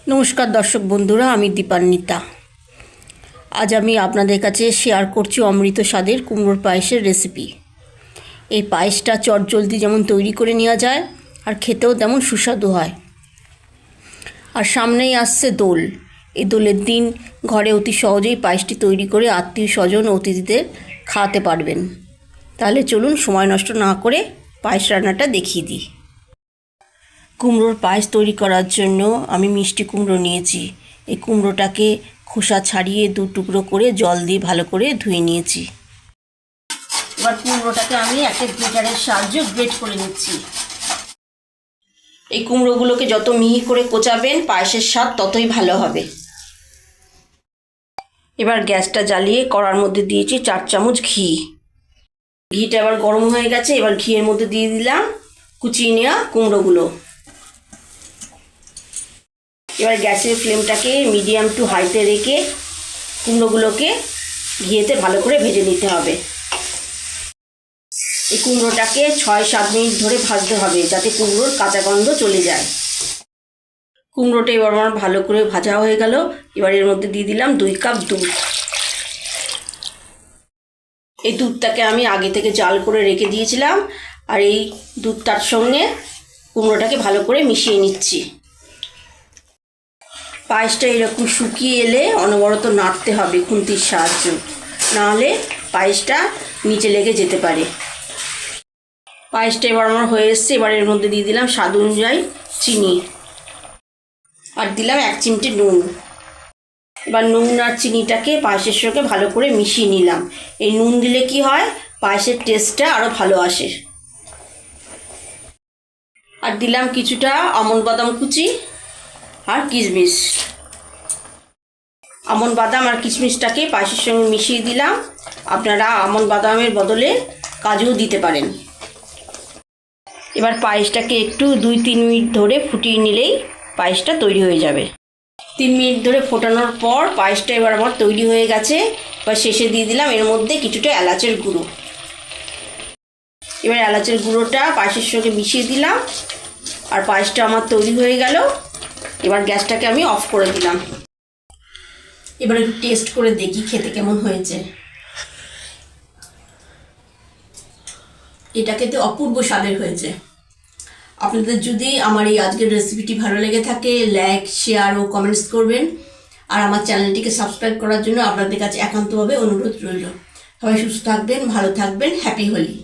নমস্কার দর্শক বন্ধুরা, আমি দীপান্বিতা। আজ আমি আপনাদের কাছে শেয়ার করছি অমৃত স্বাদের কুমড়োর পায়েসের রেসিপি। এই পায়েসটা চটজলদি যেমন তৈরি করে নেওয়া যায় আর খেতেও তেমন সুস্বাদু হয়। আর সামনেই আসছে দোল। এই দোলের দিন ঘরে অতি সহজেই পায়েসটি তৈরি করে আত্মীয় স্বজন অতিথিদের খাওয়াতে পারবেন। তাহলে চলুন সময় নষ্ট না করে পায়েস রান্নাটা দেখিয়ে দিই। কুমড়োর পায়েস তৈরি করার জন্য আমি মিষ্টি কুমড়ো নিয়েছি। এই কুমড়োটাকে খোসা ছাড়িয়ে দু টুকরো করে জল দিয়ে ভালো করে ধুয়ে নিয়েছি। এবার কুমড়োটাকে আমি একটা গ্রেটারের সাহায্যে গ্রেট করে নিচ্ছি। এই কুমড়োগুলোকে যত মিহি করে কোচাবেন পায়েসের স্বাদ ততই ভালো হবে। এবার গ্যাসটা জ্বালিয়ে কড়ার মধ্যে দিয়েছি 4 চামচ ঘি। ঘিটা এবার গরম হয়ে গেছে। এবার ঘিয়ের মধ্যে দিয়ে দিলাম কুচিয়ে নেওয়া কুমড়োগুলো। এবার গ্যাসের ফ্লেমটাকে মিডিয়াম টু হাইতে রেখে কুমড়োগুলোকে ঘিয়েতে ভালো করে ভেজে নিতে হবে। এই কুমড়োটাকে 6-7 মিনিট ধরে ভাজতে হবে যাতে কুমড়োর কাঁচা গন্ধ চলে যায়। কুমড়োটা এবার আমার ভালো করে ভাজা হয়ে গেল। এবার এর মধ্যে দিয়ে দিলাম 2 কাপ দুধ। এই দুধটাকে আমি আগে থেকে জাল করে রেখে দিয়েছিলাম, আর এই দুধটার সঙ্গে কুমড়োটাকে ভালো করে মিশিয়ে নিচ্ছি। পায়েসটা এরকম শুকিয়ে এলে অনবরত নাড়তে হবে খুন্তির সাহায্যে, নাহলে পায়েসটা নিচে লেগে যেতে পারে। পায়েসটা এবার আমার হয়ে এসছে। এবার এর মধ্যে দিয়ে দিলাম স্বাদ অনুযায়ী চিনি, আর দিলাম 1 চিমটি নুন। এবার নুন আর চিনিটাকে পায়েসের সঙ্গে ভালো করে মিশিয়ে নিলাম। এই নুন দিলে কি হয়, পায়েসের টেস্টটা আরও ভালো আসে। আর দিলাম কিছুটা আমন্ড বাদাম কুচি আর কিশমিশ। আমন্ড বাদাম আর কিশমিশটাকে পায়েসের সঙ্গে মিশিয়ে দিলাম। আপনারা আমন্ড বাদামের বদলে কাজুও দিতে পারেন। এবার পায়েসটাকে একটু 2-3 মিনিট ধরে ফুটিয়ে নিলেই পায়েসটা তৈরি হয়ে যাবে। 3 মিনিট ধরে ফোটানোর পর পায়েসটা এবার আমার তৈরি হয়ে গেছে। এবার শেষে দিয়ে দিলাম এর মধ্যে কিছুটা এলাচের গুঁড়ো। এবার এলাচের গুঁড়োটা পায়েসের সঙ্গে মিশিয়ে দিলাম, আর পায়েসটা আমার তৈরি হয়ে গেল। এবার গ্যাসটাকে আমি অফ করে দিলাম। এবার একটু টেস্ট করে দেখি খেতে কেমন হয়েছে। এটা খেতে অপূর্ব স্বাদের হয়েছে। আপনাদের যদি আমার এই আজকের রেসিপিটি ভালো লেগে থাকে, লাইক, শেয়ার ও কমেন্টস করবেন। আর আমার চ্যানেলটিকে সাবস্ক্রাইব করার জন্য আপনাদের কাছে একান্তভাবে অনুরোধ রইল। সবাই সুস্থ থাকবেন, ভালো থাকবেন। হ্যাপি হোলি।